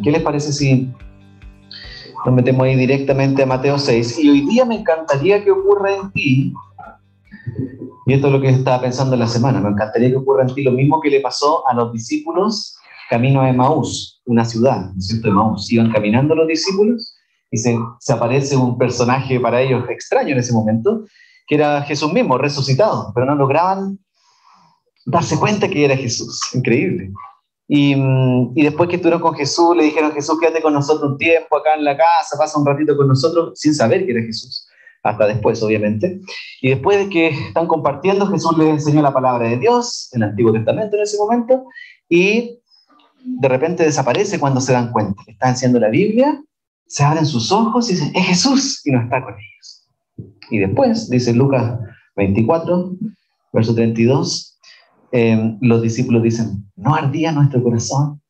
¿Qué les parece si nos metemos ahí directamente a Mateo 6? Y hoy día me encantaría que ocurra en ti, y esto es lo que estaba pensando en la semana, me encantaría que ocurra en ti lo mismo que le pasó a los discípulos camino a Emaús, una ciudad, ¿no es cierto? Emaús. Iban caminando los discípulos y se aparece un personaje para ellos extraño en ese momento, que era Jesús mismo, resucitado, pero no lograban darse cuenta que era Jesús. Increíble. Y después que estuvieron con Jesús, le dijeron: Jesús, quédate con nosotros un tiempo acá en la casa, pasa un ratito con nosotros, sin saber que era Jesús. Hasta después, obviamente. Y después de que están compartiendo, Jesús les enseñó la palabra de Dios, el Antiguo Testamento en ese momento, y de repente desaparece cuando se dan cuenta. Están haciendo la Biblia, se abren sus ojos y dicen: es Jesús, y no está con ellos. Y después, dice Lucas 24, verso 32, los discípulos dicen: ¿no ardía nuestro corazón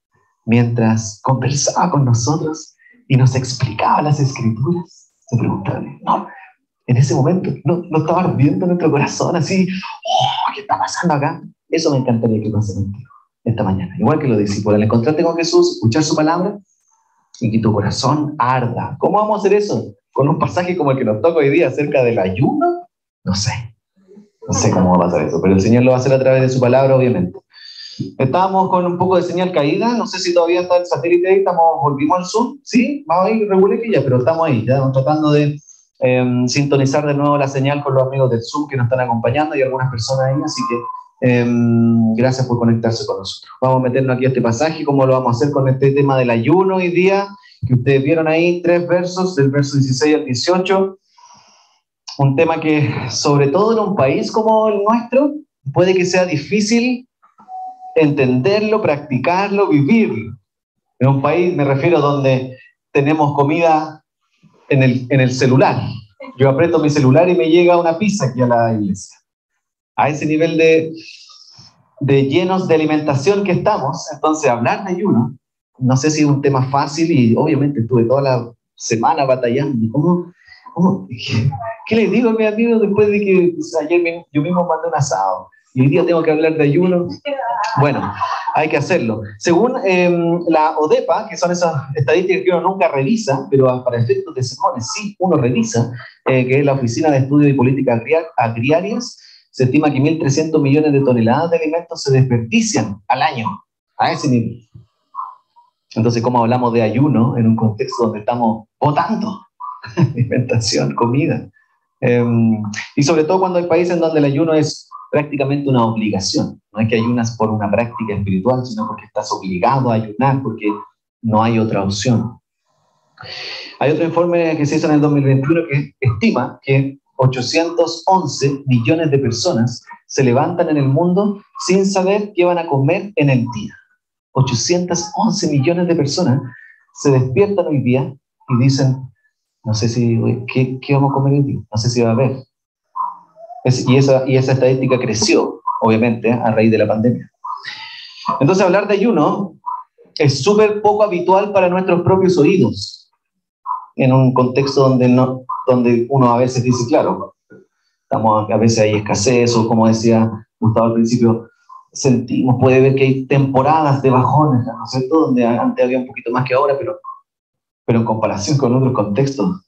mientras conversaba con nosotros y nos explicaba las Escrituras? Se preguntaban. No, en ese momento no estaba ardiendo nuestro corazón así. ¡Oh, qué está pasando acá! Eso me encantaría que pase contigo esta mañana. Igual que los discípulos, al encontrarte con Jesús, escuchar su palabra y que tu corazón arda. ¿Cómo vamos a hacer eso? ¿Con un pasaje como el que nos toca hoy día acerca del ayuno? No sé cómo va a pasar eso, pero el Señor lo va a hacer a través de su palabra, obviamente. Estábamos con un poco de señal caída, no sé si todavía está el satélite ahí, volvimos al Zoom, sí, vamos ahí, regulé que ya, pero estamos ahí, ya estamos tratando de sintonizar de nuevo la señal con los amigos del Zoom que nos están acompañando y algunas personas ahí, así que gracias por conectarse con nosotros. Vamos a meternos aquí a este pasaje, como lo vamos a hacer con este tema del ayuno hoy día, que ustedes vieron ahí, 3 versos, del verso 16 al 18, un tema que, sobre todo en un país como el nuestro, puede que sea difícil entenderlo, practicarlo, vivirlo. En un país, me refiero, donde tenemos comida en el celular. Yo aprieto mi celular y me llega una pizza aquí a la iglesia. A ese nivel de llenos de alimentación que estamos, entonces hablar de ayuno, no sé si es un tema fácil y obviamente estuve toda la semana batallando. ¿Qué les digo a mis amigos después de que ayer yo mismo mandé un asado y hoy día tengo que hablar de ayuno? Bueno, hay que hacerlo. Según la ODEPA, que son esas estadísticas que uno nunca revisa, pero para efectos de sermones sí uno revisa, que es la Oficina de Estudio y Políticas Agrarias, se estima que 1.300 millones de toneladas de alimentos se desperdician al año, a ese nivel. Entonces, ¿cómo hablamos de ayuno en un contexto donde estamos botando alimentación, comida? Y sobre todo cuando hay países en donde el ayuno es prácticamente una obligación. No es que ayunas por una práctica espiritual, sino porque estás obligado a ayunar, porque no hay otra opción. Hay otro informe que se hizo en el 2021 que estima que 811 millones de personas se levantan en el mundo sin saber qué van a comer en el día. 811 millones de personas se despiertan hoy día y dicen: no sé si, ¿qué vamos a comer hoy día? No sé si va a haber. Y esa estadística creció, obviamente, a raíz de la pandemia. Entonces, hablar de ayuno es súper poco habitual para nuestros propios oídos, en un contexto donde uno a veces dice, claro, a veces hay escasez, o como decía Gustavo al principio, puede ver que hay temporadas de bajones, ¿no es cierto?, donde antes había un poquito más que ahora, pero en comparación con otros contextos,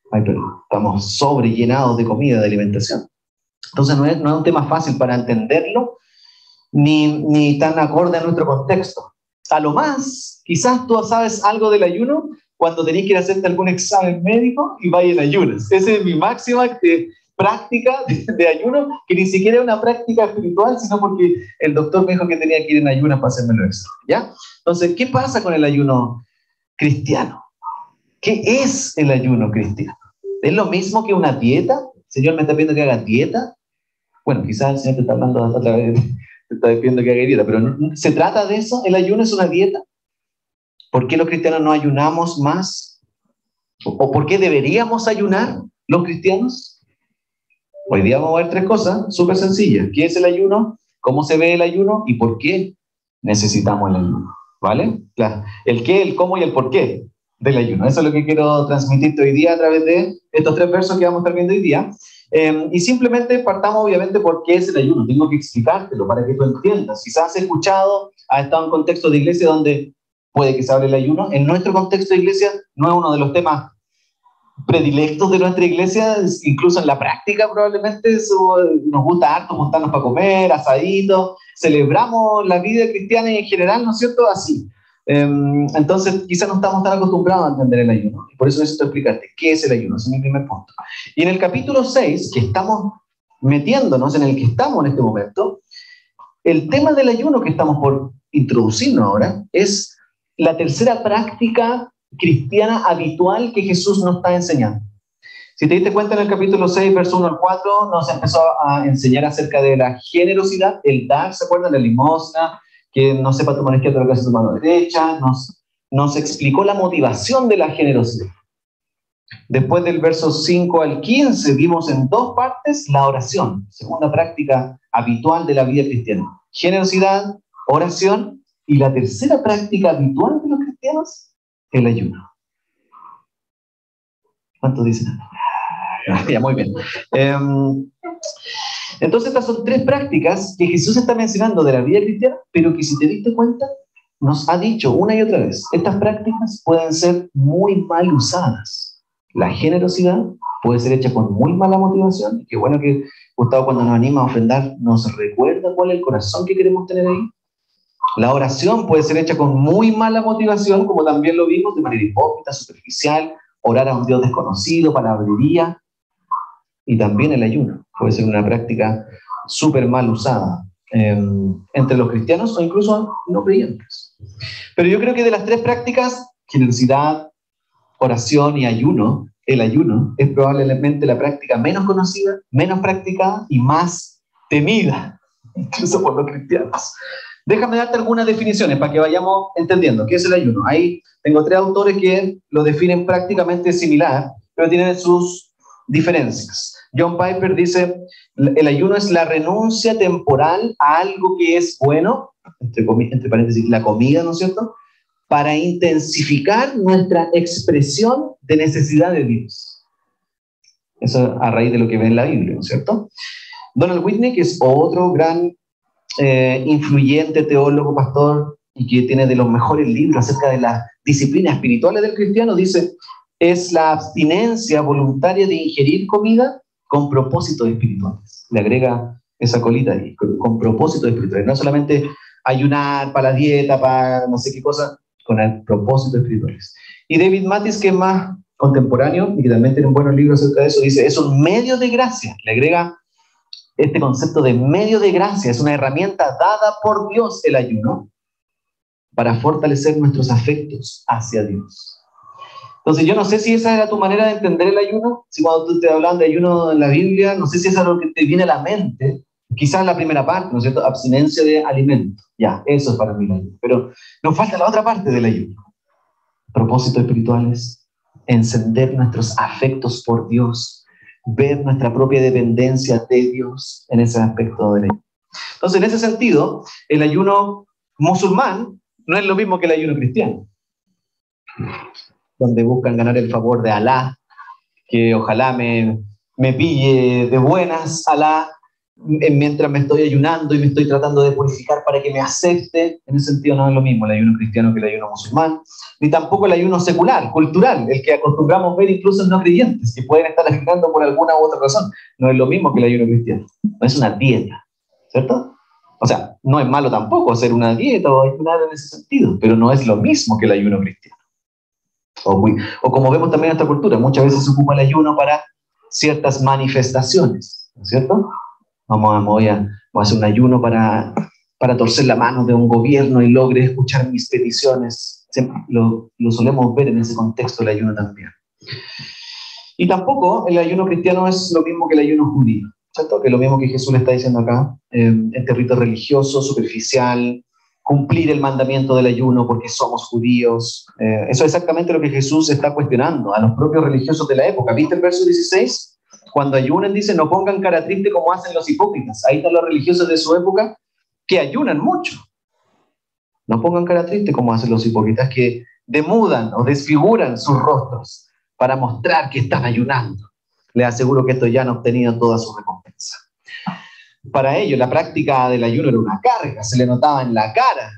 pero estamos sobrellenados de comida, de alimentación. Entonces no es un tema fácil para entenderlo, ni tan acorde a nuestro contexto. A lo más, quizás tú sabes algo del ayuno cuando tenés que ir a hacerte algún examen médico y vayas en ayunas. Esa es mi máxima práctica de ayuno, que ni siquiera es una práctica espiritual, sino porque el doctor me dijo que tenía que ir en ayunas para hacerme los exámenes, ¿ya? Entonces, ¿qué pasa con el ayuno cristiano? ¿Qué es el ayuno cristiano? ¿Es lo mismo que una dieta? ¿El Señor me está pidiendo que haga dieta? Bueno, quizás el Señor te está hablando otra vez, te está pidiendo que haga dieta, pero no se trata de eso. ¿El ayuno es una dieta? ¿Por qué los cristianos no ayunamos más? ¿O por qué deberíamos ayunar los cristianos? Hoy día vamos a ver 3 cosas súper sencillas. ¿Qué es el ayuno? ¿Cómo se ve el ayuno? ¿Y por qué necesitamos el ayuno? ¿Vale? El qué, el cómo y el por qué del ayuno. Eso es lo que quiero transmitirte hoy día a través de estos 3 versos que vamos a estar viendo hoy día. Y simplemente partamos obviamente por qué es el ayuno. Tengo que explicártelo para que tú entiendas. Quizás has escuchado, has estado en contexto de iglesia donde puede que se hable el ayuno. En nuestro contexto de iglesia no es uno de los temas predilectos de nuestra iglesia, incluso en la práctica probablemente eso, nos gusta harto juntarnos para comer, asaditos, celebramos la vida cristiana y en general, ¿no es cierto?, así. Entonces quizás no estamos tan acostumbrados a entender el ayuno, y por eso necesito explicarte qué es el ayuno, ese es mi primer punto. Y en el capítulo 6, que estamos metiéndonos, en el que estamos en este momento, el tema del ayuno que estamos por introducirnos ahora es la tercera práctica cristiana habitual que Jesús nos está enseñando. Si te diste cuenta, en el capítulo 6, verso 1 al 4, nos empezó a enseñar acerca de la generosidad, el dar, ¿se acuerdan? La limosna, que no sepa tu mano izquierda lo que hace tu mano derecha, nos explicó la motivación de la generosidad. Después del verso 5 al 15, vimos en dos partes la oración, segunda práctica habitual de la vida cristiana. Generosidad, oración, y la tercera práctica habitual de los cristianos, el ayuno. ¿Cuántos dicen? Ya, muy bien. Entonces estas son tres prácticas que Jesús está mencionando de la vida cristiana, pero que si te diste cuenta, nos ha dicho una y otra vez, estas prácticas pueden ser muy mal usadas. La generosidad puede ser hecha con muy mala motivación. Qué bueno que Gustavo, cuando nos anima a ofrendar, nos recuerda cuál es el corazón que queremos tener ahí. La oración puede ser hecha con muy mala motivación, como también lo vimos, de manera hipócrita, superficial, orar a un Dios desconocido, palabrería. Y también el ayuno puede ser una práctica súper mal usada entre los cristianos o incluso no creyentes. Pero yo creo que de las tres prácticas, generosidad, oración y ayuno, el ayuno es probablemente la práctica menos conocida, menos practicada y más temida, incluso por los cristianos. Déjame darte algunas definiciones para que vayamos entendiendo qué es el ayuno. Ahí tengo tres autores que lo definen prácticamente similar, pero tienen sus diferencias. John Piper dice, el ayuno es la renuncia temporal a algo que es bueno, entre paréntesis, la comida, ¿no es cierto?, para intensificar nuestra expresión de necesidad de Dios. Eso a raíz de lo que ve en la Biblia, ¿no es cierto? Donald Whitney, que es otro gran influyente teólogo, pastor, y que tiene de los mejores libros acerca de las disciplinas espirituales del cristiano, dice, es la abstinencia voluntaria de ingerir comida con propósitos espirituales. Le agrega esa colita ahí, con propósitos espirituales. No solamente ayunar para la dieta, para no sé qué cosa, con el propósitos espirituales. Y David Mathis, que es más contemporáneo y que también tiene un buen libro acerca de eso, dice, es un medio de gracia. Le agrega este concepto de medio de gracia, es una herramienta dada por Dios, el ayuno, para fortalecer nuestros afectos hacia Dios. Entonces yo no sé si esa era tu manera de entender el ayuno, si cuando tú te hablan de ayuno en la Biblia, no sé si eso es lo que te viene a la mente, quizás la primera parte, ¿no es cierto?, abstinencia de alimento, ya, eso es para mí el ayuno, pero nos falta la otra parte del ayuno, propósitos espirituales, encender nuestros afectos por Dios, ver nuestra propia dependencia de Dios en ese aspecto del ayuno. Entonces, en ese sentido, el ayuno musulmán no es lo mismo que el ayuno cristiano, donde buscan ganar el favor de Alá, que ojalá me pille de buenas Alá mientras me estoy ayunando y me estoy tratando de purificar para que me acepte. En ese sentido no es lo mismo el ayuno cristiano que el ayuno musulmán, ni tampoco el ayuno secular, cultural, el que acostumbramos ver incluso en no creyentes, que pueden estar ayunando por alguna u otra razón. No es lo mismo que el ayuno cristiano, no es una dieta, ¿cierto? O sea, no es malo tampoco hacer una dieta o ayunar en ese sentido, pero no es lo mismo que el ayuno cristiano. O como vemos también en esta cultura, muchas veces se ocupa el ayuno para ciertas manifestaciones, ¿no es cierto? Voy a hacer un ayuno para torcer la mano de un gobierno y logre escuchar mis peticiones. Lo solemos ver en ese contexto el ayuno también. Y tampoco el ayuno cristiano es lo mismo que el ayuno judío, ¿cierto? Que es lo mismo que Jesús le está diciendo acá, este rito religioso, superficial, cumplir el mandamiento del ayuno porque somos judíos. Eso es exactamente lo que Jesús está cuestionando a los propios religiosos de la época. ¿Viste el verso 16? Cuando ayunan, dice, no pongan cara triste como hacen los hipócritas. Ahí están los religiosos de su época que ayunan mucho. No pongan cara triste como hacen los hipócritas que demudan o desfiguran sus rostros para mostrar que están ayunando. Les aseguro que estos ya han obtenido toda su recompensa. Para ellos, la práctica del ayuno era una carga, se le notaba en la cara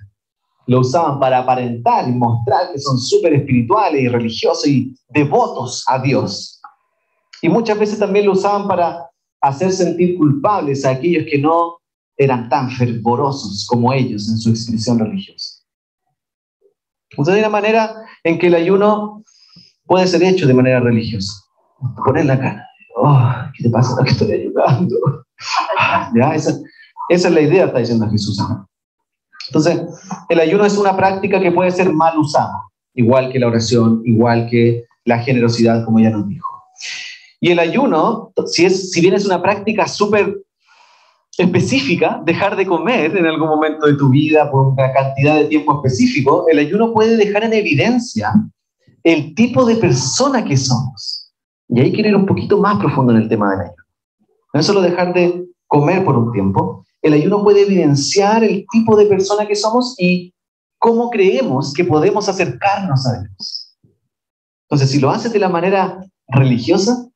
lo usaban para aparentar y mostrar que son súper espirituales y religiosos y devotos a Dios. Y muchas veces también lo usaban para hacer sentir culpables a aquellos que no eran tan fervorosos como ellos en su expresión religiosa. Entonces hay una manera en que el ayuno puede ser hecho de manera religiosa. Poner la cara. Oh, ¿qué te pasa? Que estoy ayunando. ¿Ya? Esa es la idea, está diciendo Jesús. Entonces, el ayuno es una práctica que puede ser mal usada, igual que la oración, igual que la generosidad, como ya nos dijo. Y el ayuno, si bien es una práctica súper específica, dejar de comer en algún momento de tu vida por una cantidad de tiempo específico, el ayuno puede dejar en evidencia el tipo de persona que somos. Y ahí quiero ir un poquito más profundo en el tema del ayuno. No es solo dejar de comer por un tiempo, el ayuno puede evidenciar el tipo de persona que somos y cómo creemos que podemos acercarnos a Dios. Entonces, si lo haces de la manera religiosa,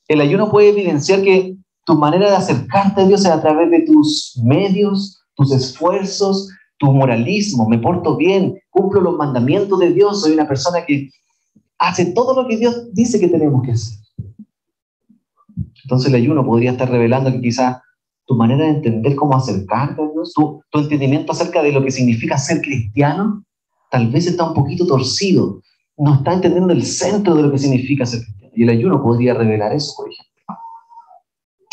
el ayuno puede evidenciar que tu manera de acercarte a Dios es a través de tus medios, tus esfuerzos, tu moralismo. Me porto bien, cumplo los mandamientos de Dios, soy una persona que hace todo lo que Dios dice que tenemos que hacer. Entonces el ayuno podría estar revelando que quizás tu manera de entender cómo acercarte a Dios, tu entendimiento acerca de lo que significa ser cristiano, tal vez está un poquito torcido. No está entendiendo el centro de lo que significa ser cristiano. Y el ayuno podría revelar eso, por ejemplo.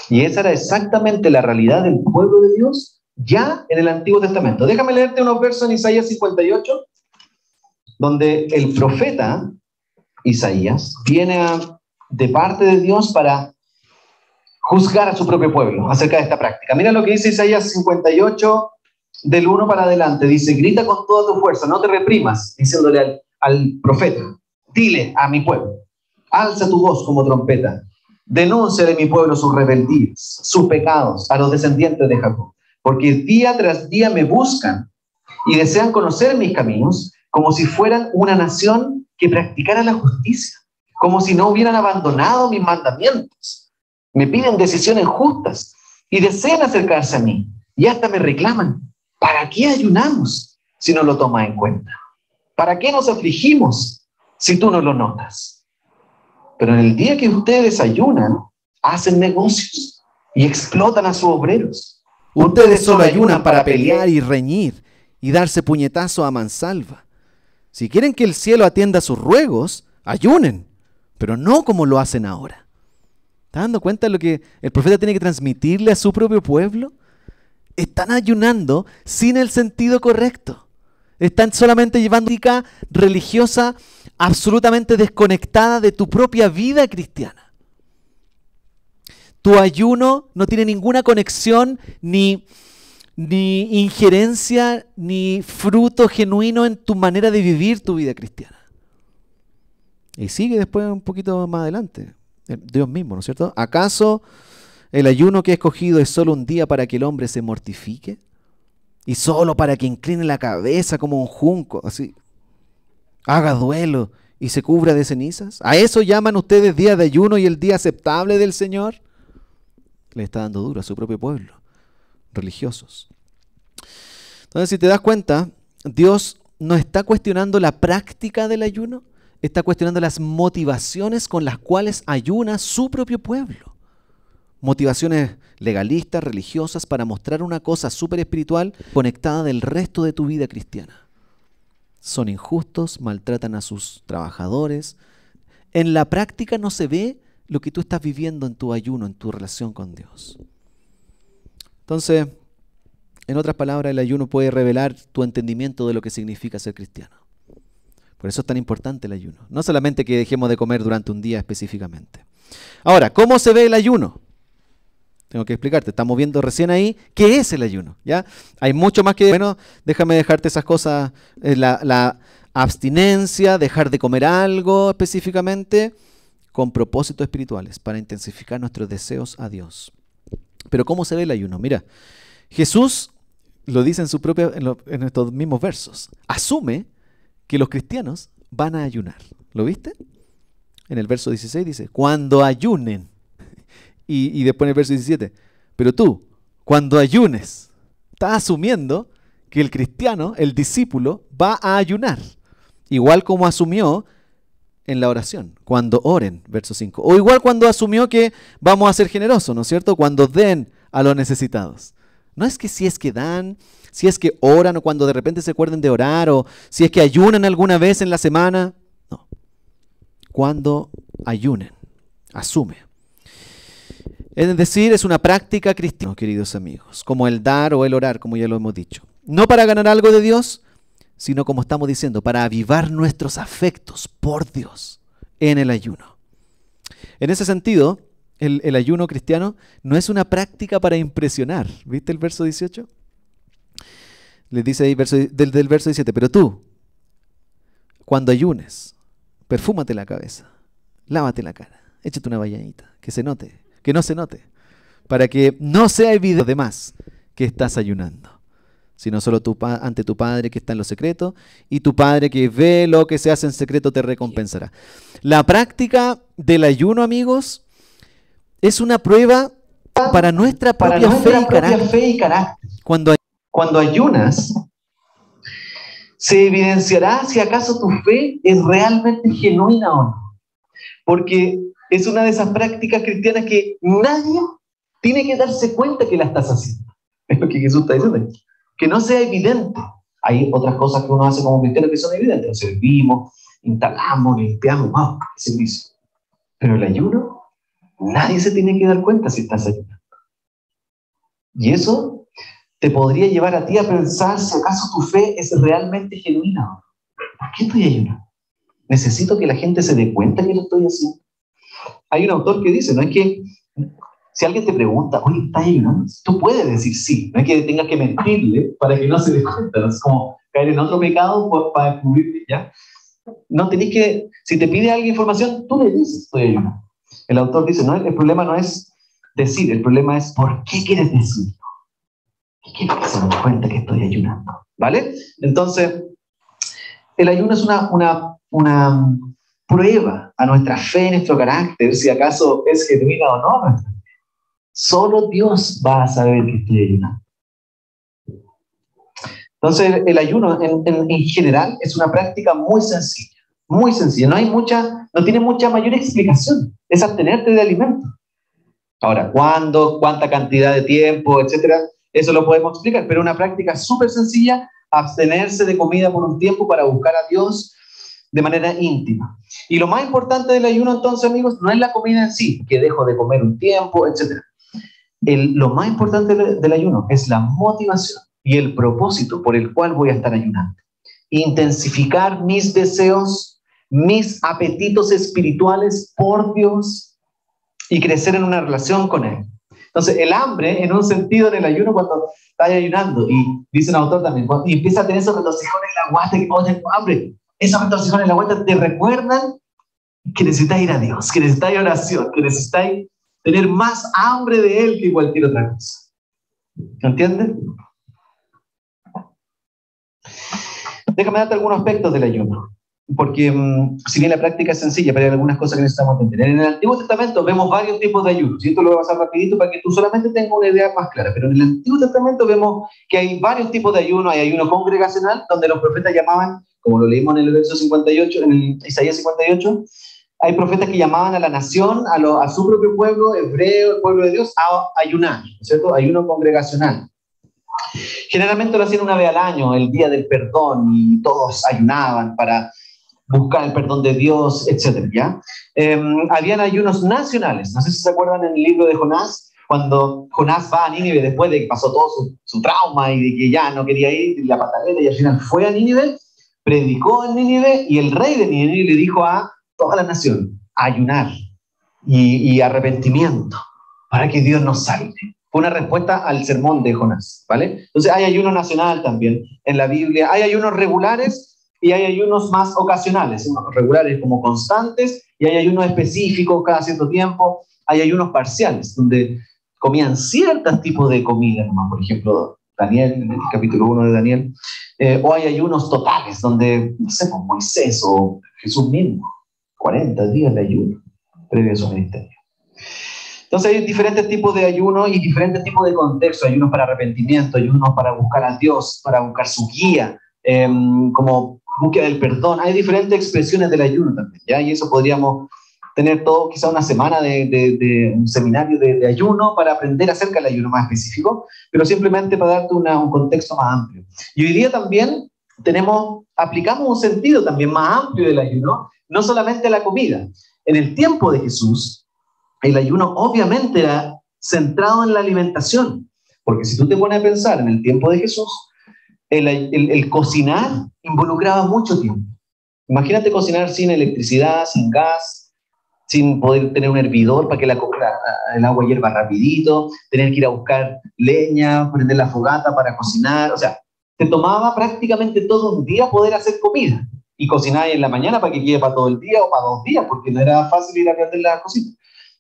Y esa era exactamente la realidad del pueblo de Dios ya en el Antiguo Testamento. Déjame leerte unos versos en Isaías 58, donde el profeta Isaías viene de parte de Dios para juzgar a su propio pueblo acerca de esta práctica. Mira lo que dice Isaías 58, del 1 para adelante. Dice, grita con toda tu fuerza, no te reprimas, diciéndole al profeta, dile a mi pueblo, alza tu voz como trompeta, denuncia de mi pueblo sus rebeldías, sus pecados a los descendientes de Jacob, porque día tras día me buscan y desean conocer mis caminos como si fueran una nación que practicara la justicia, como si no hubieran abandonado mis mandamientos. Me piden decisiones justas y desean acercarse a mí y hasta me reclaman, ¿para qué ayunamos si no lo tomas en cuenta? ¿Para qué nos afligimos si tú no lo notas? Pero en el día que ustedes ayunan, hacen negocios y explotan a sus obreros. Ustedes solo ayunan para pelear y reñir y darse puñetazo a mansalva. Si quieren que el cielo atienda sus ruegos, ayunen, pero no como lo hacen ahora. ¿Estás dando cuenta de lo que el profeta tiene que transmitirle a su propio pueblo? Están ayunando sin el sentido correcto. Están solamente llevando una práctica religiosa absolutamente desconectada de tu propia vida cristiana. Tu ayuno no tiene ninguna conexión ni injerencia ni fruto genuino en tu manera de vivir tu vida cristiana. Y sigue después un poquito más adelante. Dios mismo, ¿no es cierto? ¿Acaso el ayuno que he escogido es solo un día para que el hombre se mortifique? ¿Y solo para que incline la cabeza como un junco, así, haga duelo y se cubra de cenizas? ¿A eso llaman ustedes día de ayuno y el día aceptable del Señor? Le está dando duro a su propio pueblo, religiosos. Entonces, si te das cuenta, Dios no está cuestionando la práctica del ayuno, está cuestionando las motivaciones con las cuales ayuna su propio pueblo. Motivaciones legalistas, religiosas, para mostrar una cosa súper espiritual conectada del resto de tu vida cristiana. Son injustos, maltratan a sus trabajadores. En la práctica no se ve lo que tú estás viviendo en tu ayuno, en tu relación con Dios. Entonces, en otras palabras, el ayuno puede revelar tu entendimiento de lo que significa ser cristiano. Por eso es tan importante el ayuno. No solamente que dejemos de comer durante un día específicamente. Ahora, ¿cómo se ve el ayuno? Tengo que explicarte, estamos viendo recién ahí qué es el ayuno, ¿ya? Hay mucho más que, bueno, déjame dejarte esas cosas, la abstinencia, dejar de comer algo específicamente, con propósitos espirituales, para intensificar nuestros deseos a Dios. Pero ¿cómo se ve el ayuno? Mira, Jesús lo dice en estos mismos versos, asume que los cristianos van a ayunar. ¿Lo viste? En el verso 16 dice, cuando ayunen. Y después en el verso 17, pero tú, cuando ayunes, estás asumiendo que el cristiano, el discípulo, va a ayunar, igual como asumió en la oración, cuando oren, verso 5, o igual cuando asumió que vamos a ser generosos, ¿no es cierto?, cuando den a los necesitados. No es que si es que dan, si es que oran, o cuando de repente se acuerden de orar, o si es que ayunan alguna vez en la semana, no, cuando ayunen, asume. Es decir, es una práctica cristiana, queridos amigos, como el dar o el orar, como ya lo hemos dicho. No para ganar algo de Dios, sino como estamos diciendo, para avivar nuestros afectos por Dios en el ayuno. En ese sentido, el ayuno cristiano no es una práctica para impresionar. ¿Viste el verso 18? Le dice ahí del verso 17, pero tú, cuando ayunes, perfúmate la cabeza, lávate la cara, échate una bañadita, que se note, que no se note, para que no sea evidente además que estás ayunando, sino solo ante tu Padre que está en lo secreto, y tu Padre que ve lo que se hace en secreto te recompensará. La práctica del ayuno, amigos, es una prueba para nuestra propia fe y carácter. Cuando ayunas, se evidenciará si acaso tu fe es realmente genuina o no. Porque es una de esas prácticas cristianas que nadie tiene que darse cuenta que la estás haciendo. Es lo que Jesús está diciendo. Que no sea evidente. Hay otras cosas que uno hace como cristiano que son evidentes. Nos servimos, instalamos, limpiamos, ¡wow! Servicio. Pero el ayuno, nadie se tiene que dar cuenta si estás ayunando. Y eso te podría llevar a ti a pensar si acaso tu fe es realmente genuina. ¿Por qué estoy ayunando? ¿Necesito que la gente se dé cuenta que lo estoy haciendo? Hay un autor que dice, no es que si alguien te pregunta, oye, ¿estás ayunando? Tú puedes decir sí, no es que tengas que mentirle para que no se dé cuenta, no es como caer en otro pecado para descubrirte, ¿ya? No tenés que, si te pide alguien información, tú le dices, estoy ayunando. El autor dice, no, el problema no es decir, el problema es ¿por qué quieres decirlo? ¿Qué quiero que se den cuenta que estoy ayunando? ¿Vale? Entonces, el ayuno es una prueba a nuestra fe, nuestro carácter, si acaso es genuina o no. Solo Dios va a saber que estoy ayunando. Entonces, el ayuno en general es una práctica muy sencilla, muy sencilla. No tiene mucha mayor explicación. Es abstenerte de alimento. Ahora, ¿cuándo? ¿Cuánta cantidad de tiempo? Etcétera. Eso lo podemos explicar, pero una práctica súper sencilla, abstenerse de comida por un tiempo para buscar a Dios de manera íntima. Y lo más importante del ayuno, entonces, amigos, no es la comida en sí, que dejo de comer un tiempo, etcétera. Lo más importante del ayuno es la motivación y el propósito por el cual voy a estar ayunando. Intensificar mis deseos, mis apetitos espirituales por Dios y crecer en una relación con Él. Entonces, el hambre, en un sentido, en el ayuno, cuando estás ayunando, y dice un autor también, y empieza a tener esos retorcijones en la guata, que tengo hambre, esos retorcijones en la guata te recuerdan que necesitas ir a Dios, que necesitas oración, que necesitas tener más hambre de Él que cualquier otra cosa. ¿Entiendes? Déjame darte algunos aspectos del ayuno, porque si bien la práctica es sencilla, pero hay algunas cosas que necesitamos entender. En el Antiguo Testamento vemos varios tipos de ayunos, y esto lo voy a pasar rapidito para que tú solamente tengas una idea más clara, pero en el Antiguo Testamento vemos que hay varios tipos de ayuno. Hay ayuno congregacional, donde los profetas llamaban, como lo leímos en el verso 58, en el Isaías 58, hay profetas que llamaban a la nación, a su propio pueblo, hebreo, el pueblo de Dios, a ayunar, ¿cierto? Ayuno congregacional. Generalmente lo hacían una vez al año, el día del perdón, y todos ayunaban para buscar el perdón de Dios, etc. ¿Ya? Habían ayunos nacionales. No sé si se acuerdan en el libro de Jonás, cuando Jonás va a Nínive después de que pasó todo su trauma y de que ya no quería ir, la pataleta, y al final fue a Nínive, predicó en Nínive, y el rey de Nínive le dijo a toda la nación a ayunar y arrepentimiento para que Dios nos salve. Fue una respuesta al sermón de Jonás, ¿vale? Entonces hay ayuno nacional también en la Biblia. Hay ayunos regulares y hay ayunos más ocasionales. Unos regulares como constantes, y hay ayunos específicos cada cierto tiempo. Hay ayunos parciales, donde comían ciertos tipos de comida, nomás. Por ejemplo, Daniel, en el capítulo 1 de Daniel. O hay ayunos totales, donde, no sé, como Moisés o Jesús mismo, 40 días de ayuno previo a su ministerio. Entonces hay diferentes tipos de ayuno y diferentes tipos de contextos. Ayunos para arrepentimiento, ayunos para buscar a Dios, para buscar su guía, como búsqueda del perdón. Hay diferentes expresiones del ayuno también, ¿ya? Y eso podríamos tener todo, quizá una semana de un seminario de ayuno para aprender acerca del ayuno más específico, pero simplemente para darte un contexto más amplio. Y hoy día también aplicamos un sentido también más amplio del ayuno, no solamente a la comida. En el tiempo de Jesús, el ayuno obviamente era centrado en la alimentación, porque si tú te pones a pensar en el tiempo de Jesús, el cocinar involucraba mucho tiempo. Imagínate cocinar sin electricidad, sin gas, sin poder tener un hervidor para que el agua hierva rapidito, tener que ir a buscar leña, prender la fogata para cocinar. O sea, te tomaba prácticamente todo un día poder hacer comida. Y cocinar en la mañana para que quede para todo el día o para 2 días, porque no era fácil ir a aprender la cocina.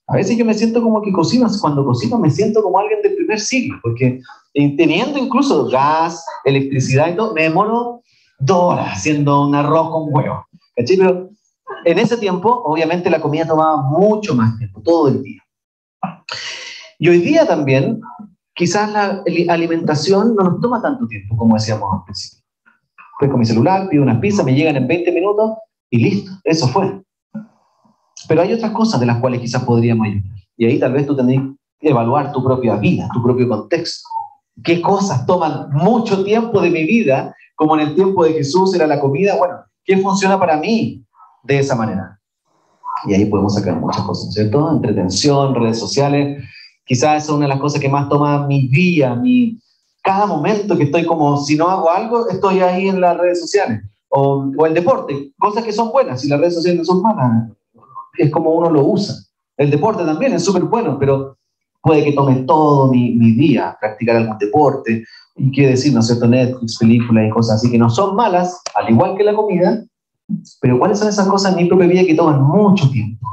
A veces yo me siento como que cuando cocino me siento como alguien del primer siglo, porque teniendo incluso gas, electricidad y todo, me demoro 2 horas haciendo un arroz con huevo. ¿Cachai? Pero en ese tiempo, obviamente, la comida tomaba mucho más tiempo, todo el día. Y hoy día también, quizás la alimentación no nos toma tanto tiempo, como decíamos al principio. Estoy con mi celular, pido unas pizzas, me llegan en 20 minutos y listo, eso fue. Pero hay otras cosas de las cuales quizás podríamos ayudar. Y ahí tal vez tú tendrías que evaluar tu propia vida, tu propio contexto. ¿Qué cosas toman mucho tiempo de mi vida, como en el tiempo de Jesús era la comida? Bueno, ¿qué funciona para mí de esa manera? Y ahí podemos sacar muchas cosas, ¿cierto? Entretención, redes sociales. Quizás esa es una de las cosas que más toma mi día, cada momento que estoy como, si no hago algo, estoy ahí en las redes sociales. O el deporte, cosas que son buenas, y las redes sociales no son malas. Es como uno lo usa. El deporte también es súper bueno, pero puede que tome todo mi día practicar algún deporte. Y qué decir, ¿no es cierto? Netflix, películas y cosas así que no son malas, al igual que la comida, pero ¿cuáles son esas cosas en mi propia vida que toman mucho tiempo?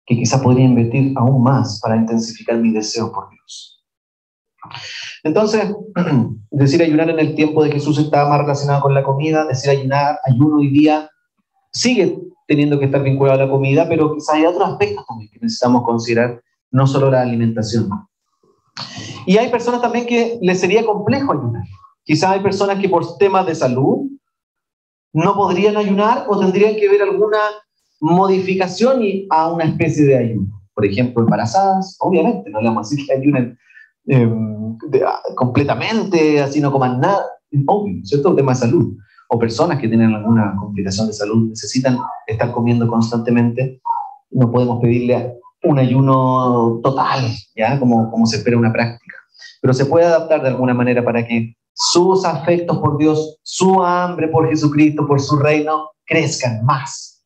Que quizás podría invertir aún más para intensificar mi deseo por Dios. Entonces, decir ayunar en el tiempo de Jesús estaba más relacionado con la comida, decir ayuno hoy día sigue teniendo que estar vinculado a la comida, pero quizás hay otros aspectos también que necesitamos considerar, no solo la alimentación. Y hay personas también que les sería complejo ayunar. Quizás hay personas que por temas de salud no podrían ayunar o tendrían que ver alguna modificación a una especie de ayuno. Por ejemplo, embarazadas, obviamente, no le vamos a decir que ayunen completamente, así no coman nada, obvio, ¿cierto? Un tema de salud. O personas que tienen alguna complicación de salud, necesitan estar comiendo constantemente, no podemos pedirle un ayuno total, ¿ya? Como se espera una práctica. Pero se puede adaptar de alguna manera para que sus afectos por Dios, su hambre por Jesucristo, por su reino, crezcan más.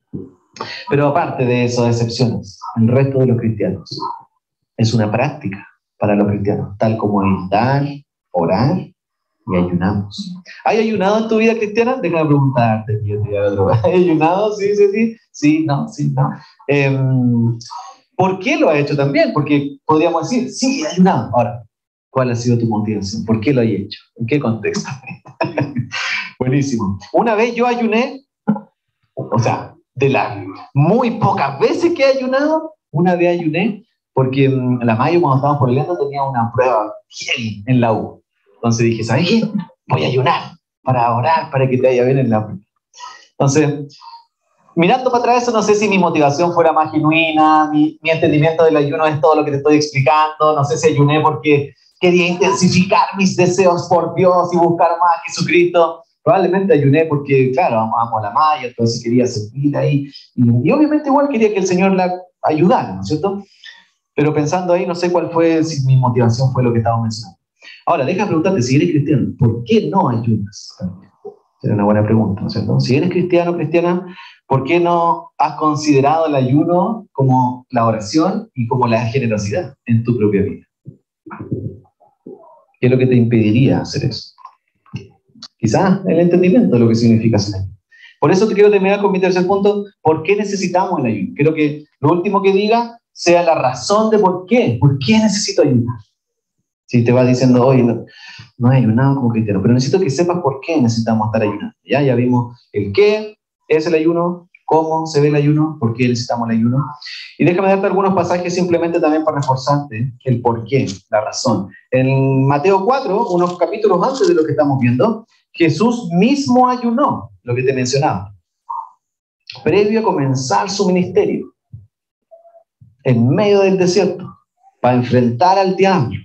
Pero aparte de esas excepciones, el resto de los cristianos es una práctica para los cristianos, tal como el dar, orar y ayunamos. ¿Hay ayunado en tu vida cristiana? Déjame preguntarte. ¿Hay ayunado? Sí, no. ¿Por qué lo has hecho también? Porque podríamos decir, sí, he ayunado. Ahora, ¿cuál ha sido tu motivación? ¿Por qué lo has hecho? ¿En qué contexto? Buenísimo. Una vez yo ayuné, o sea, de las muy pocas veces que he ayunado, una vez ayuné porque la Mayo, cuando estábamos por el Lendo, tenía una prueba heavy en la U. Entonces dije, ¿sabes qué? Voy a ayunar para orar, para que te vaya bien en la prueba. Entonces, mirando para atrás, eso no sé si mi motivación fuera más genuina, mi entendimiento del ayuno es todo lo que te estoy explicando, no sé si ayuné porque quería intensificar mis deseos por Dios y buscar más a Jesucristo. Probablemente ayuné porque, claro, amo a la Maya, entonces quería servir ahí. Y obviamente igual quería que el Señor la ayudara, ¿no es cierto? Pero pensando ahí, no sé cuál fue, si mi motivación fue lo que estaba mencionando. Ahora, deja preguntarte, si eres cristiano, ¿por qué no ayunas? Sería una buena pregunta, ¿no es cierto? Si eres cristiano o cristiana, ¿por qué no has considerado el ayuno como la oración y como la generosidad en tu propia vida? ¿Qué es lo que te impediría hacer eso? Quizás el entendimiento de lo que significa hacer ayuno. Por eso te quiero terminar con mi tercer punto. ¿Por qué necesitamos el ayuno? Quiero que lo último que diga sea la razón de por qué. ¿Por qué necesito ayunar? Si te vas diciendo, oye, no he ayunado como cristiano, pero necesito que sepas por qué necesitamos estar ayunando. Ya vimos el qué es el ayuno, cómo se ve el ayuno, por qué necesitamos el ayuno. Y déjame darte algunos pasajes simplemente también para reforzarte el por qué, la razón. En Mateo 4, unos capítulos antes de lo que estamos viendo, Jesús mismo ayunó, lo que te mencionaba, previo a comenzar su ministerio, en medio del desierto, para enfrentar al diablo.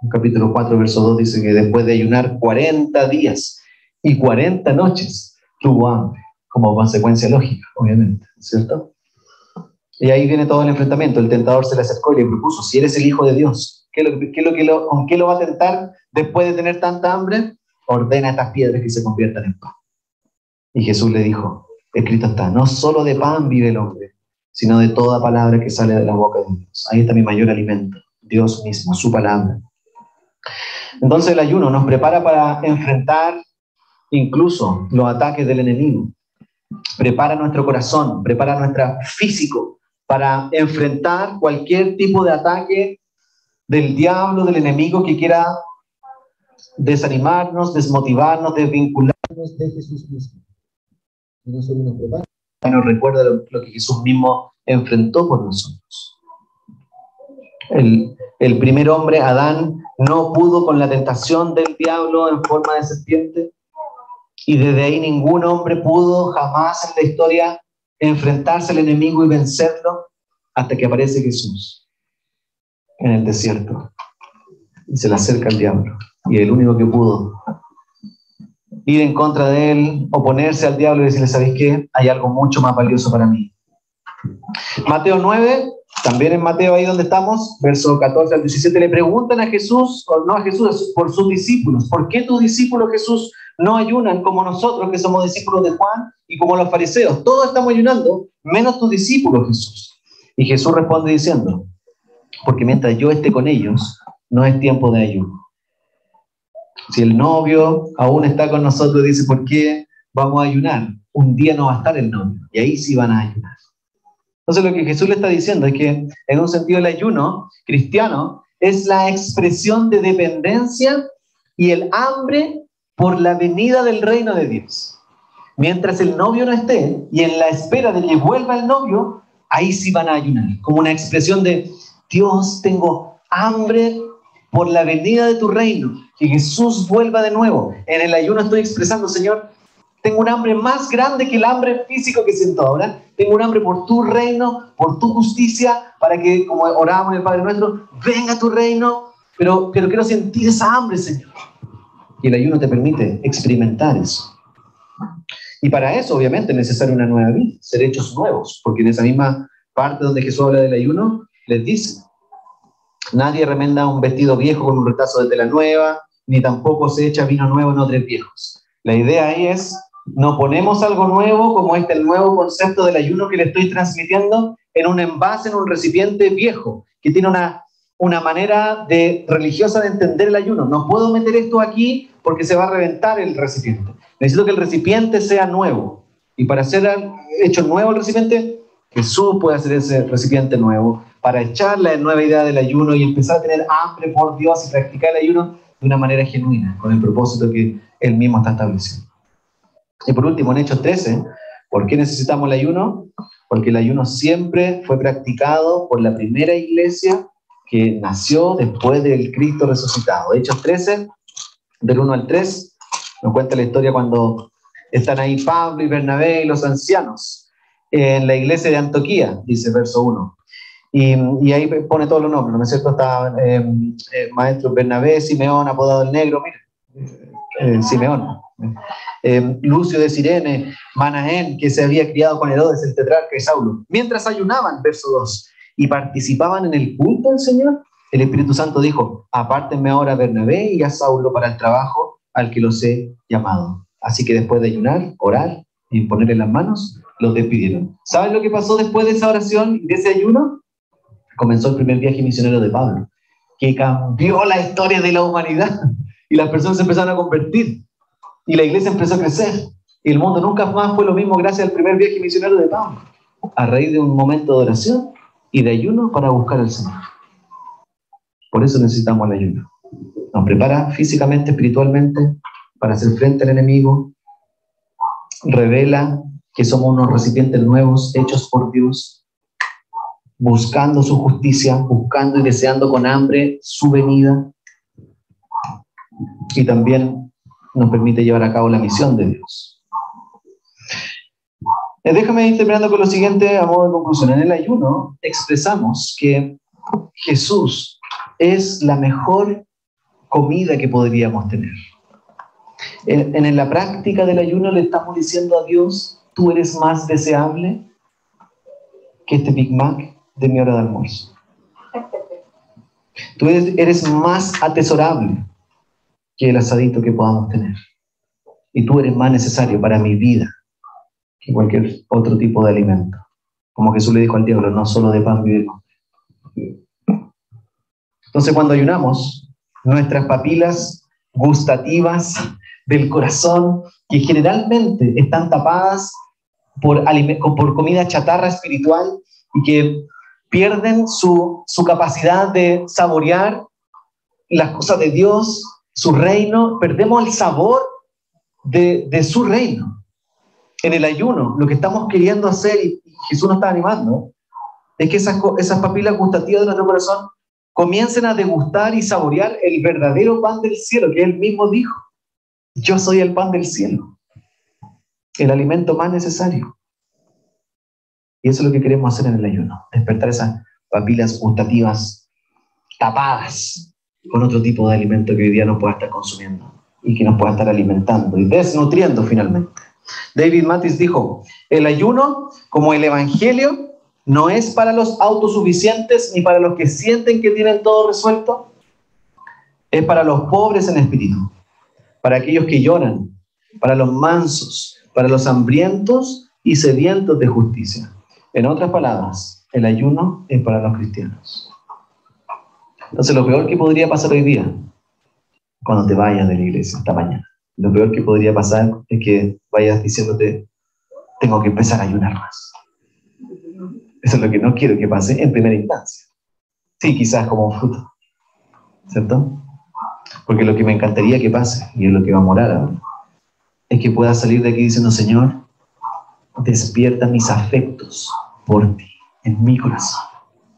En capítulo 4, verso 2 dice que después de ayunar 40 días y 40 noches, tuvo hambre, como consecuencia lógica, obviamente, ¿cierto? Y ahí viene todo el enfrentamiento. El tentador se le acercó y le propuso, si eres el Hijo de Dios, ¿con qué lo va a tentar después de tener tanta hambre? Ordena a estas piedras que se conviertan en pan. Y Jesús le dijo, escrito está, no solo de pan vive el hombre, sino de toda palabra que sale de la boca de Dios. Ahí está mi mayor alimento, Dios mismo, su palabra. Entonces el ayuno nos prepara para enfrentar incluso los ataques del enemigo. Prepara nuestro corazón, prepara nuestro físico para enfrentar cualquier tipo de ataque del diablo, del enemigo que quiera desanimarnos, desmotivarnos, desvincularnos de Jesús mismo. Y no solo nos prepara, sino nos recuerda lo que Jesús mismo enfrentó por nosotros. El primer hombre, Adán, no pudo con la tentación del diablo en forma de serpiente, y desde ahí ningún hombre pudo jamás en la historia enfrentarse al enemigo y vencerlo hasta que aparece Jesús en el desierto y se le acerca el diablo, y el único que pudo ir en contra de él, oponerse al diablo y decirle, ¿sabéis qué? Hay algo mucho más valioso para mí. Mateo 9, también en Mateo, ahí donde estamos, verso 14 al 17, le preguntan a Jesús, o no a Jesús, por sus discípulos, ¿por qué tus discípulos, Jesús, no ayunan como nosotros, que somos discípulos de Juan, y como los fariseos? Todos estamos ayunando, menos tus discípulos, Jesús. Y Jesús responde diciendo, porque mientras yo esté con ellos, no es tiempo de ayuno. Si el novio aún está con nosotros, dice, ¿por qué vamos a ayunar? Un día no va a estar el novio, y ahí sí van a ayunar. Entonces lo que Jesús le está diciendo es que, en un sentido, el ayuno cristiano es la expresión de dependencia y el hambre por la venida del reino de Dios. Mientras el novio no esté, y en la espera de que vuelva el novio, ahí sí van a ayunar, como una expresión de, Dios, tengo hambre por la venida de tu reino, que Jesús vuelva de nuevo. En el ayuno estoy expresando, Señor, tengo un hambre más grande que el hambre físico que siento ahora. Tengo un hambre por tu reino, por tu justicia, para que, como orábamos en el Padre Nuestro, venga tu reino, pero quiero sentir esa hambre, Señor. Y el ayuno te permite experimentar eso. Y para eso, obviamente, es necesaria una nueva vida, ser hechos nuevos, porque en esa misma parte donde Jesús habla del ayuno, les dice, nadie remenda un vestido viejo con un retazo de tela nueva, ni tampoco se echa vino nuevo en odres viejos. La idea ahí es, no ponemos algo nuevo, como el nuevo concepto del ayuno que le estoy transmitiendo, en un envase, en un recipiente viejo, que tiene una manera religiosa de entender el ayuno. No puedo meter esto aquí porque se va a reventar el recipiente. Necesito que el recipiente sea nuevo. Y para ser hecho nuevo el recipiente, Jesús puede hacer ese recipiente nuevo, para echar la nueva idea del ayuno y empezar a tener hambre por Dios y practicar el ayuno de una manera genuina, con el propósito que Él mismo está estableciendo. Y por último, en Hechos 13, ¿por qué necesitamos el ayuno? Porque el ayuno siempre fue practicado por la primera iglesia que nació después del Cristo resucitado. Hechos 13, del 1 al 3, nos cuenta la historia cuando están ahí Pablo y Bernabé y los ancianos en la iglesia de Antioquía, dice verso 1. Y ahí pone todos los nombres, ¿no es cierto? Está maestro Bernabé, Simeón, apodado el Negro, mira, Simeón. Lucio de Cirene, Manaén, que se había criado con Herodes, el tetrarca de Saulo. Mientras ayunaban, verso 2, y participaban en el culto del Señor, el Espíritu Santo dijo, apártenme ahora a Bernabé y a Saulo para el trabajo al que los he llamado. Así que después de ayunar, orar y ponerle las manos, los despidieron. ¿Saben lo que pasó después de esa oración y de ese ayuno? Comenzó el primer viaje misionero de Pablo, que cambió la historia de la humanidad, y las personas se empezaron a convertir, y la iglesia empezó a crecer, y el mundo nunca más fue lo mismo gracias al primer viaje misionero de Pablo, a raíz de un momento de oración y de ayuno para buscar al Señor. Por eso necesitamos el ayuno. Nos prepara físicamente, espiritualmente, para hacer frente al enemigo, revela que somos unos recipientes nuevos, hechos por Dios, buscando su justicia, buscando y deseando con hambre su venida, y también nos permite llevar a cabo la misión de Dios. Déjame ir terminando con lo siguiente a modo de conclusión. En el ayuno expresamos que Jesús es la mejor comida que podríamos tener. En la práctica del ayuno le estamos diciendo a Dios: tú eres más deseable que este Big Mac de mi hora de almuerzo. Tú eres más atesorable que el asadito que podamos tener. Y tú eres más necesario para mi vida que cualquier otro tipo de alimento. Como Jesús le dijo al diablo: no solo de pan vive el hombre. Entonces, cuando ayunamos, nuestras papilas gustativas del corazón, que generalmente están tapadas por comida chatarra espiritual y que pierden su capacidad de saborear las cosas de Dios, su reino, perdemos el sabor de su reino. En el ayuno, lo que estamos queriendo hacer, y Jesús nos está animando, es que esas papilas gustativas de nuestro corazón comiencen a degustar y saborear el verdadero pan del cielo, que Él mismo dijo: yo soy el pan del cielo, el alimento más necesario. Y eso es lo que queremos hacer en el ayuno, despertar esas papilas gustativas tapadas con otro tipo de alimento que hoy día no pueda estar consumiendo y que nos pueda estar alimentando y desnutriendo finalmente. David Mathis dijo: el ayuno, como el evangelio, no es para los autosuficientes ni para los que sienten que tienen todo resuelto. Es para los pobres en espíritu, para aquellos que lloran, para los mansos, para los hambrientos y sedientos de justicia. En otras palabras, el ayuno es para los cristianos. Entonces, lo peor que podría pasar hoy día, cuando te vayas de la iglesia esta mañana, lo peor que podría pasar es que vayas diciéndote: tengo que empezar a ayunar más. Eso es lo que no quiero que pase en primera instancia. Sí, quizás como un fruto, ¿cierto? Porque lo que me encantaría que pase, y es lo que va a morar ahora, es que pueda salir de aquí diciendo: Señor, despierta mis afectos por ti, en mi corazón.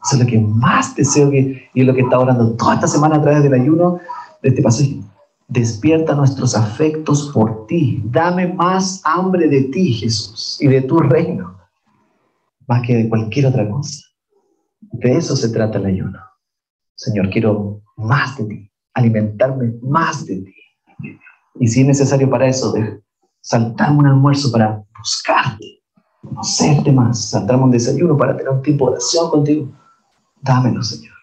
Eso es lo que más deseo, y es lo que está orando toda esta semana a través del ayuno de este pasaje. Despierta nuestros afectos por ti. Dame más hambre de ti, Jesús, y de tu reino, más que de cualquier otra cosa. De eso se trata el ayuno. Señor, quiero más de ti, alimentarme más de ti. Y si es necesario para eso, de saltarme un almuerzo para buscarte, conocerte más, saltarme un desayuno para tener un tiempo de oración contigo, dámelo, Señor.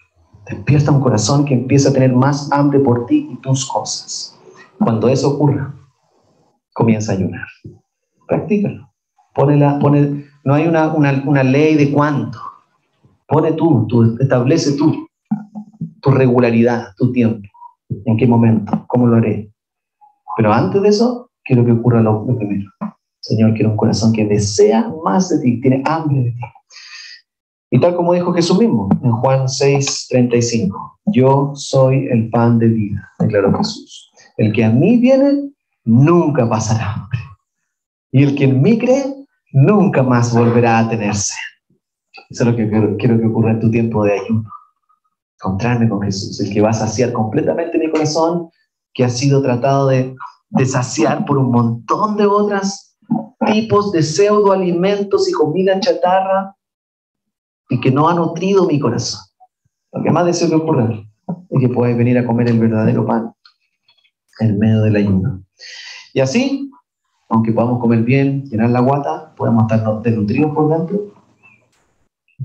Despierta un corazón que empieza a tener más hambre por ti y tus cosas. Cuando eso ocurra, comienza a ayunar. Practícalo. No hay una ley de cuánto. Establece tú tu regularidad, tu tiempo. ¿En qué momento? ¿Cómo lo haré? Pero antes de eso, quiero que ocurra lo primero. Señor, quiero un corazón que desea más de ti, tiene hambre de ti. Y tal como dijo Jesús mismo en Juan 6:35, yo soy el pan de vida, declaró Jesús. El que a mí viene, nunca pasará hambre. Y el que en mí cree, nunca más volverá a tener sed. Eso es lo que quiero que ocurra en tu tiempo de ayuno. Encontrarme con Jesús, el que va a saciar completamente mi corazón, que ha sido tratado de saciar por un montón de otros tipos de pseudoalimentos y comida chatarra, y que no ha nutrido mi corazón. Lo que más deseo que ocurra es que puedas venir a comer el verdadero pan en medio del ayuno. Y así, aunque podamos comer bien, llenar la guata, podemos estar desnutridos por dentro,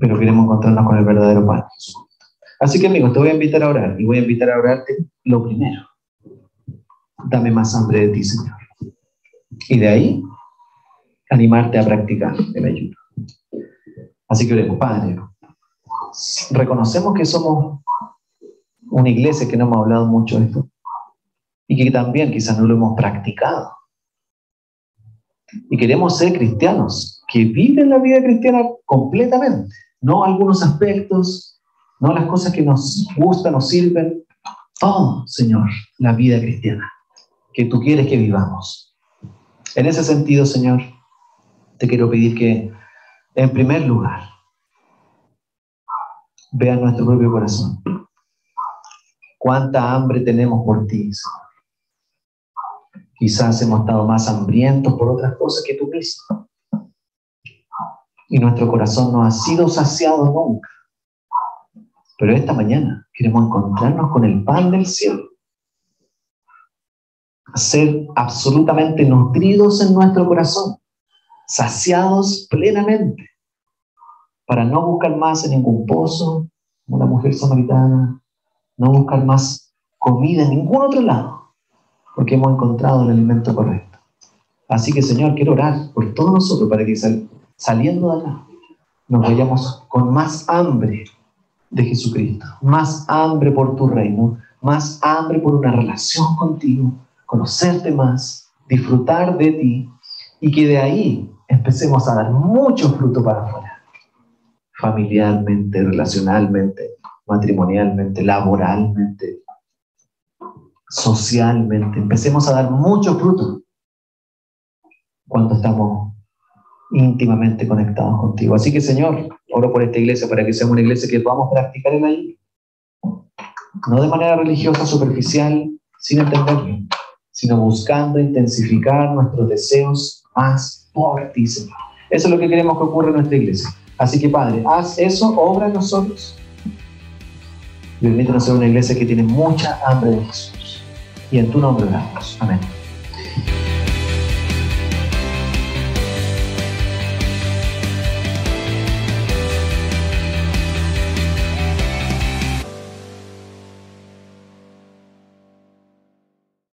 pero queremos encontrarnos con el verdadero pan. Así que, amigos, te voy a invitar a orar, y voy a invitar a orarte lo primero. Dame más hambre de ti, Señor. Y de ahí, animarte a practicar el ayuno. Así que oremos. Padre, reconocemos que somos una iglesia que no hemos hablado mucho de esto, y que también quizás no lo hemos practicado. Y queremos ser cristianos que viven la vida cristiana completamente, no algunos aspectos, no las cosas que nos gustan, nos sirven, todo, Señor, la vida cristiana que tú quieres que vivamos. En ese sentido, Señor, te quiero pedir que, en primer lugar, veas nuestro propio corazón. Cuánta hambre tenemos por ti, Señor. Quizás hemos estado más hambrientos por otras cosas que tú mismo. Y nuestro corazón no ha sido saciado nunca. Pero esta mañana queremos encontrarnos con el pan del cielo. Ser absolutamente nutridos en nuestro corazón, saciados plenamente, para no buscar más en ningún pozo, como la mujer samaritana, no buscar más comida en ningún otro lado, porque hemos encontrado el alimento correcto. Así que, Señor, quiero orar por todos nosotros para que saliendo de acá nos vayamos con más hambre de Jesucristo, más hambre por tu reino, más hambre por una relación contigo, conocerte más, disfrutar de ti, y que de ahí empecemos a dar mucho fruto para afuera, familiarmente, relacionalmente, matrimonialmente, laboralmente, socialmente. Empecemos a dar mucho fruto cuando estamos íntimamente conectados contigo. Así que, Señor, oro por esta iglesia para que sea una iglesia que podamos practicar el ayuno, no de manera religiosa superficial, sin entenderlo, sino buscando intensificar nuestros deseos más por ti, Señor. Eso es lo que queremos que ocurra en nuestra iglesia. Así que, Padre, haz eso, obra en nosotros. Permítanos ser una iglesia que tiene mucha hambre de Jesús. Y en tu nombre oramos. Amén.